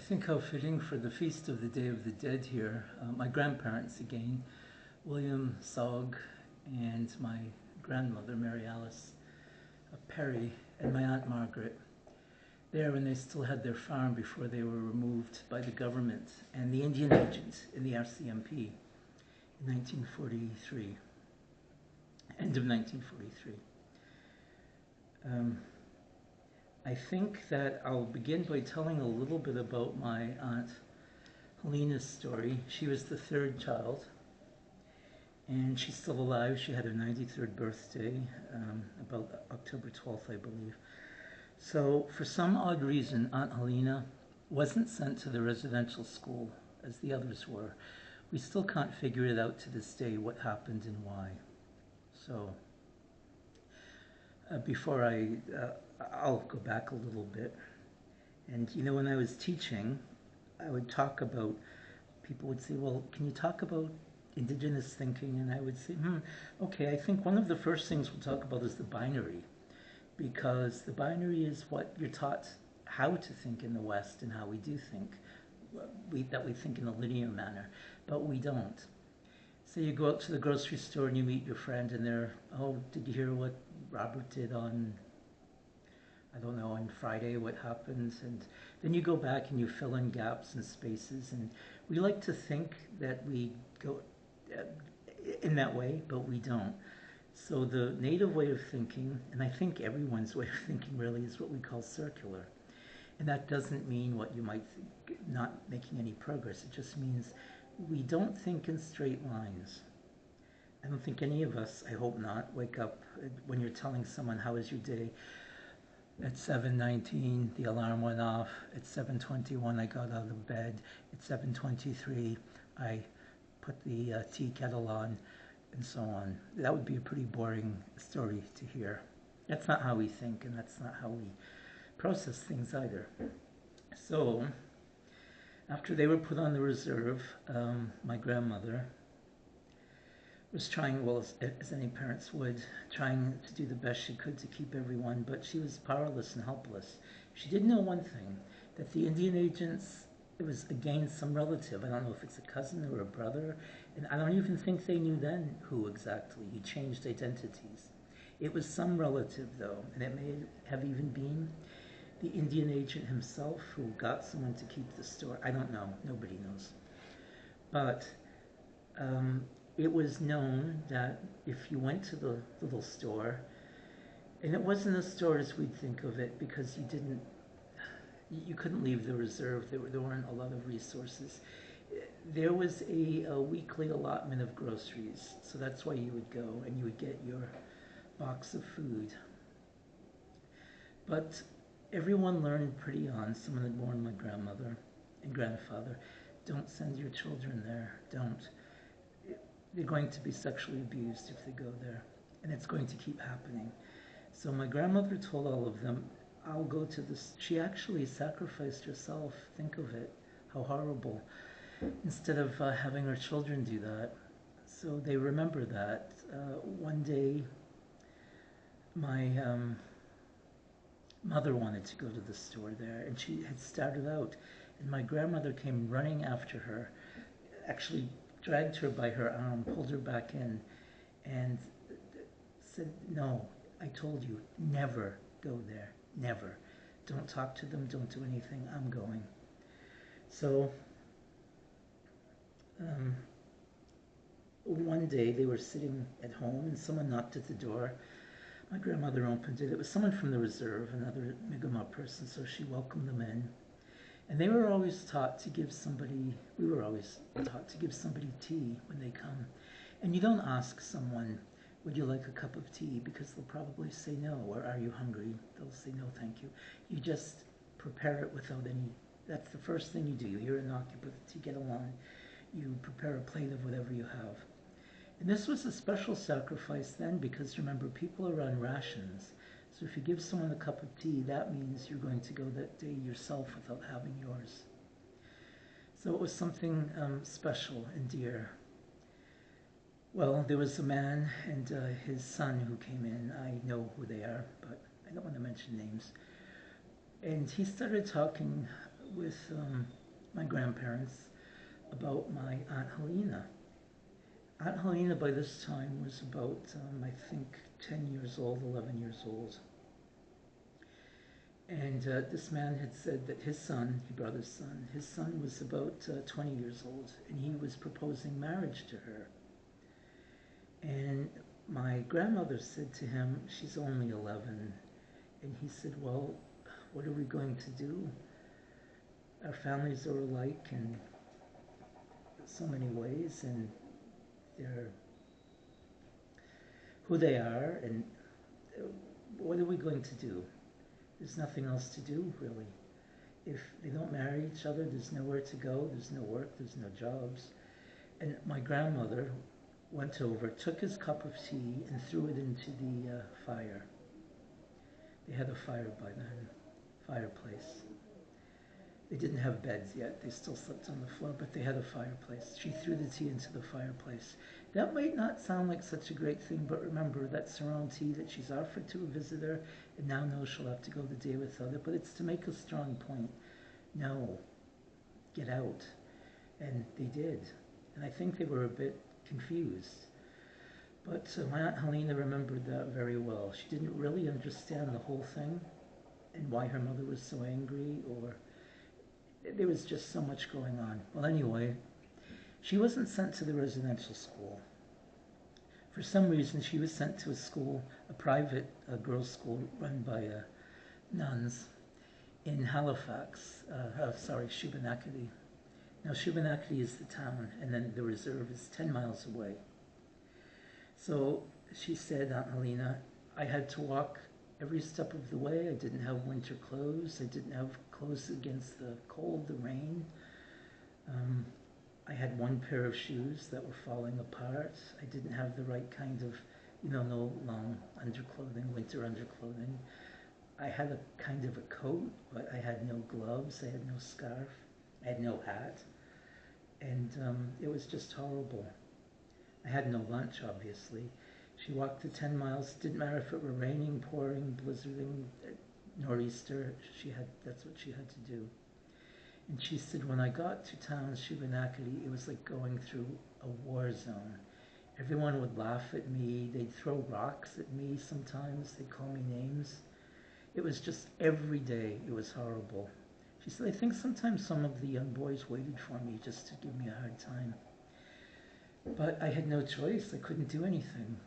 think how fitting for the feast of the Day of the Dead here. My grandparents again, William Sogg, and my grandmother, Mary Alice Perry, and my Aunt Margaret, there when they still had their farm before they were removed by the government and the Indian agent in the RCMP in 1943, end of 1943. I think that I'll begin by telling a little bit about my Aunt Helena's story. She was the third child, and she's still alive. She had her 93rd birthday, about October 12th, I believe. So for some odd reason, Aunt Helena wasn't sent to the residential school as the others were. We still can't figure it out to this day what happened and why. So before I'll go back a little bit. And when I was teaching, I would talk about, people would say, well, can you talk about indigenous thinking? And I would say, okay, I think one of the first things we'll talk about is the binary, because the binary is what you're taught how to think in the West and how we do think, that we think in a linear manner, but we don't. So you go out to the grocery store and you meet your friend and they're, oh, did you hear what Robert did on, I don't know, on Friday, what happened? And then you go back and you fill in gaps and spaces, and we like to think that we go in that way, but we don't. So the native way of thinking, and I think everyone's way of thinking really, is what we call circular. And that doesn't mean what you might think, not making any progress. It just means we don't think in straight lines. I don't think any of us, I hope not, wake up when you're telling someone, how was your day? At 7:19, the alarm went off. At 7:21, I got out of bed. At 7:23, I put the tea kettle on, and so on. That would be a pretty boring story to hear. That's not how we think, and that's not how we process things either. So, after they were put on the reserve, my grandmother was trying, well, as any parents would, trying to do the best she could to keep everyone, but she was powerless and helpless. She did know one thing, that the Indian agents, it was again some relative. I don't know if it's a cousin or a brother, and I don't even think they knew then who exactly. He changed identities. It was some relative, though, and it may have even been the Indian agent himself who got someone to keep the store. I don't know. Nobody knows. But it was known that if you went to the little store, and it wasn't a store as we'd think of it, because you couldn't leave the reserve. There weren't a lot of resources. There was a weekly allotment of groceries, so that's why you would go and you would get your box of food. But everyone learned pretty on, someone had warned my grandmother and grandfather, don't send your children there, don't. They're going to be sexually abused if they go there, and it's going to keep happening. So my grandmother told all of them, I'll go to this. She actually sacrificed herself. Think of it, how horrible. Instead of having her children do that. So they remember that. One day, my mother wanted to go to the store there, and she had started out, and my grandmother came running after her, actually dragged her by her arm, pulled her back in, and said, no, I told you, never go there, never. Don't talk to them, don't do anything, I'm going. So one day they were sitting at home and someone knocked at the door. My grandmother opened it. It was someone from the reserve, another Mi'kmaq person, so she welcomed them in. And they were always taught to give somebody, we were always taught to give somebody tea when they come. And you don't ask someone, would you like a cup of tea? Because they'll probably say no, or are you hungry? They'll say no, thank you. You just prepare it without any, that's the first thing you do. You hear a knock, you put the tea kettle on, you prepare a plate of whatever you have. And this was a special sacrifice then, because remember, people are on rations. So if you give someone a cup of tea, that means you're going to go that day yourself without having yours. So it was something special and dear. Well, there was a man and his son who came in. I know who they are, but I don't want to mention names. And he started talking with my grandparents about my Aunt Helena. Aunt Helena by this time was about, I think, 10 years old, 11 years old. And this man had said that his son, he brought his son was about 20 years old, and he was proposing marriage to her. And my grandmother said to him, she's only 11. And he said, well, what are we going to do? Our families are alike in so many ways, and they're who they are, and what are we going to do? There's nothing else to do, really. If they don't marry each other, there's nowhere to go, there's no work, there's no jobs. And my grandmother went over, took his cup of tea, and threw it into the fire. They had a fire by then, fireplace. They didn't have beds yet. They still slept on the floor, but they had a fireplace. She threw the tea into the fireplace. That might not sound like such a great thing, but remember, that's her own tea that she's offered to a visitor, and now knows she'll have to go the day without it. But it's to make a strong point. No, get out. And they did. And I think they were a bit confused. But my Aunt Helena remembered that very well. She didn't really understand the whole thing and why her mother was so angry, or there was just so much going on. Well, anyway, she wasn't sent to the residential school. For some reason, she was sent to a school, a private girls' school run by nuns in Halifax, Shubenacadie. Now, Shubenacadie is the town, and then the reserve is 10 miles away. So she said, Aunt Helena, I had to walk every step of the way. I didn't have winter clothes. I didn't have clothes against the cold, the rain. I had one pair of shoes that were falling apart. I didn't have the right kind of, no long underclothing, winter underclothing. I had a kind of a coat, but I had no gloves. I had no scarf. I had no hat. And it was just horrible. I had no lunch, obviously. She walked the 10 miles. Didn't matter if it were raining, pouring, blizzarding, nor'easter. That's what she had to do. And she said, when I got to town, Shubenacadie, it was like going through a war zone. Everyone would laugh at me. They'd throw rocks at me sometimes. They'd call me names. It was just every day. It was horrible. She said, I think sometimes some of the young boys waited for me just to give me a hard time. But I had no choice. I couldn't do anything.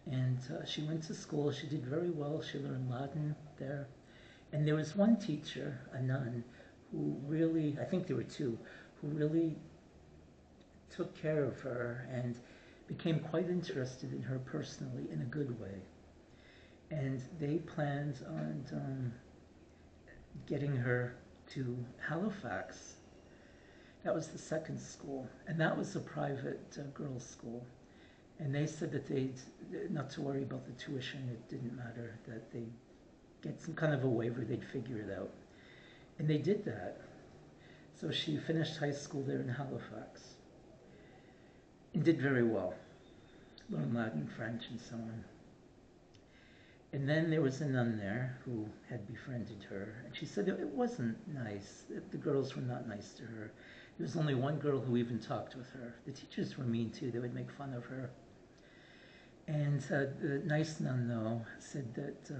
And she went to school. She did very well. She learned Latin there. And there was one teacher, a nun, who really, I think there were two, who really took care of her and became quite interested in her personally in a good way. And they planned on getting her to Halifax. That was the second school, and that was a private girls' school. And they said that they'd not to worry about the tuition, it didn't matter, that they'd get some kind of a waiver, they'd figure it out. And they did that. So she finished high school there in Halifax and did very well, learned Latin, French, and so on. And then there was a nun there who had befriended her, and she said it wasn't nice. The girls were not nice to her. There was only one girl who even talked with her. The teachers were mean too. They would make fun of her. And the nice nun, though, said that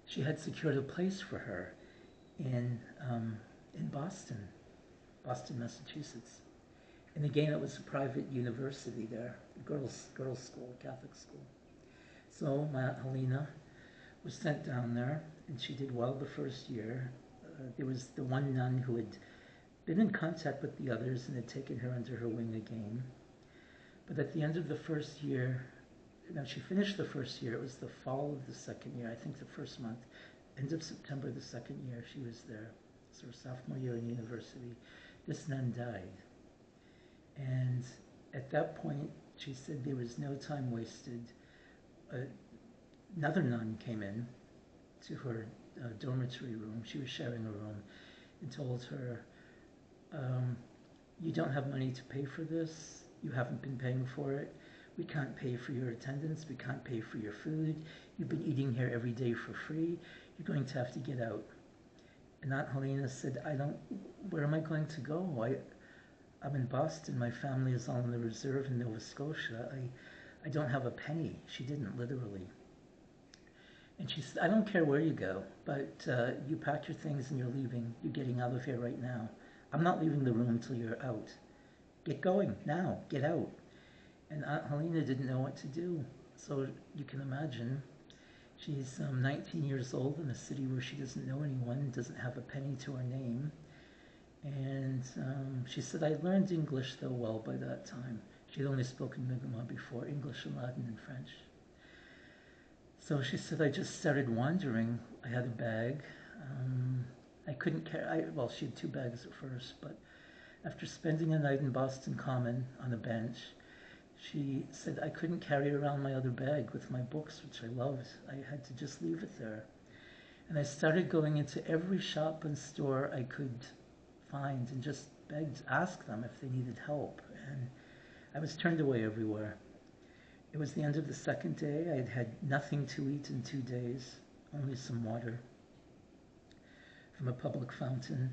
she had secured a place for her in Boston, Massachusetts. And again, it was a private university there, a girls' school, Catholic school. So my Aunt Helena was sent down there, and she did well the first year. There was the one nun who had been in contact with the others and had taken her under her wing again. But at the end of the first year, now she finished the first year, it was the fall of the second year, I think the first month, end of September the second year she was there. So her sophomore year in university, this nun died. And at that point, she said there was no time wasted. Another nun came in to her dormitory room. She was sharing a room, and told her, you don't have money to pay for this. You haven't been paying for it. We can't pay for your attendance. We can't pay for your food. You've been eating here every day for free. You're going to have to get out. And Aunt Helena said, where am I going to go? I'm in Boston. My family is all in the reserve in Nova Scotia. I don't have a penny. She didn't literally. And she said, I don't care where you go, but you pack your things and you're leaving. You're getting out of here right now. I'm not leaving the room until you're out. Get going now. Get out. And Aunt Helena didn't know what to do. So you can imagine, she's 19 years old in a city where she doesn't know anyone, doesn't have a penny to her name. And she said, I learned English, though, well by that time. She had only spoken Mi'kmaq before, English and Latin and French. So she said, I just started wandering. I had a bag. I couldn't carry, well, she had two bags at first, but after spending a night in Boston Common on a bench, she said I couldn't carry around my other bag with my books, which I loved. I had to just leave it there. And I started going into every shop and store I could find and just begged, asked them if they needed help. And I was turned away everywhere. It was the end of the second day. I had had nothing to eat in 2 days, only some water from a public fountain.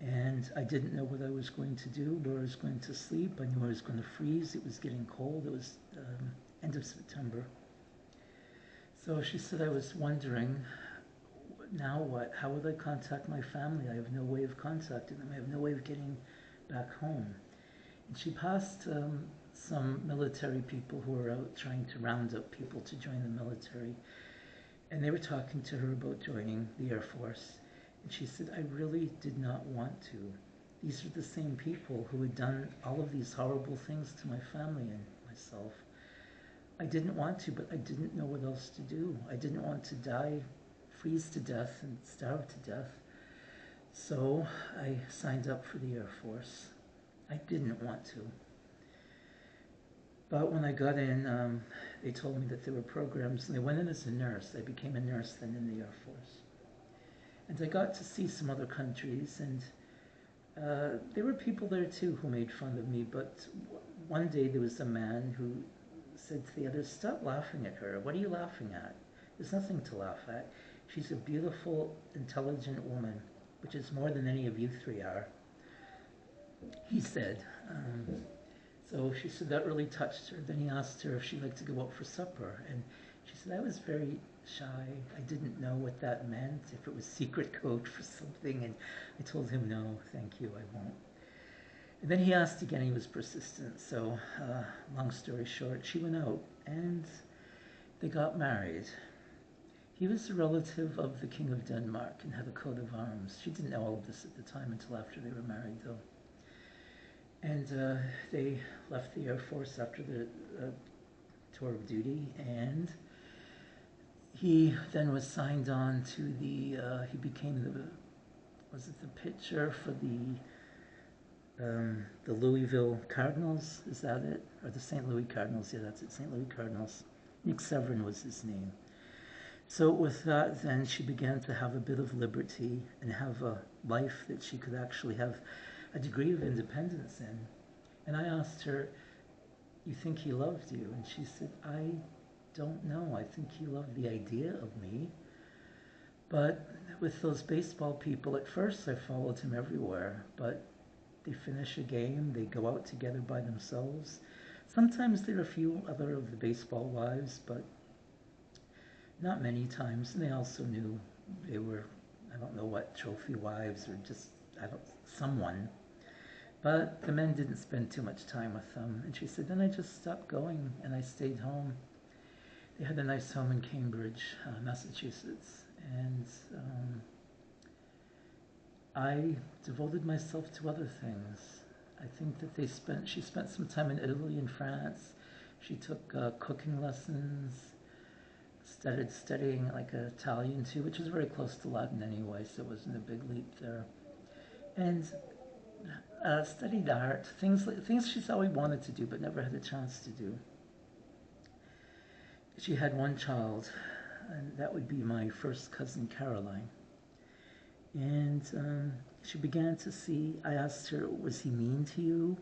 And I didn't know what I was going to do, where I was going to sleep. I knew I was going to freeze. It was getting cold. It was end of September. So she said, I was wondering, now what? How would I contact my family? I have no way of contacting them. I have no way of getting back home. And she passed some military people who were out trying to round up people to join the military. And they were talking to her about joining the Air Force. And she said, I really did not want to. These are the same people who had done all of these horrible things to my family and myself. I didn't want to, but I didn't know what else to do. I didn't want to die, freeze to death, and starve to death. So I signed up for the Air Force. I didn't want to. But when I got in, they told me that there were programs, and I went in as a nurse. I became a nurse then in the Air Force. And I got to see some other countries, and there were people there too who made fun of me, but one day there was a man who said to the others, stop laughing at her. What are you laughing at? There's nothing to laugh at. She's a beautiful, intelligent woman, which is more than any of you three are, he said. So she said that really touched her. Then he asked her if she'd like to go out for supper, and she said, I was very shy. I didn't know what that meant, if it was secret code for something, and I told him, no, thank you, I won't. And then he asked again, he was persistent, so long story short, she went out, and they got married. He was a relative of the King of Denmark and had a coat of arms. She didn't know all of this at the time until after they were married, though. And they left the Air Force after the tour of duty, and he then was signed on to the, he became was it the pitcher for the Louisville Cardinals? Is that it? Or the St. Louis Cardinals? Yeah, that's it, St. Louis Cardinals. Nick Severin was his name. So with that, then she began to have a bit of liberty and have a life that she could actually have a degree of independence in. And I asked her, you think he loved you? And she said, I don't know. I think he loved the idea of me. But with those baseball people, at first I followed him everywhere, but they finish a game, they go out together by themselves. Sometimes there are a few other of the baseball wives, but not many times. And they also knew they were, I don't know what, trophy wives or just, someone. But the men didn't spend too much time with them. And she said, then I just stopped going and I stayed home. They had a nice home in Cambridge, Massachusetts. And I devoted myself to other things. I think that she spent some time in Italy and France. She took cooking lessons, started studying like Italian too, which is very close to Latin anyway, so it wasn't a big leap there. And studied art, things she's always wanted to do but never had a chance to do. She had one child, and that would be my first cousin Caroline. And she began to see, I asked her, was he mean to you,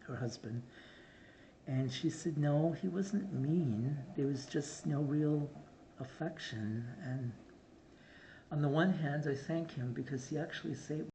her husband? And she said, no, he wasn't mean. There was just no real affection. And On the one hand, I thank him because he actually saved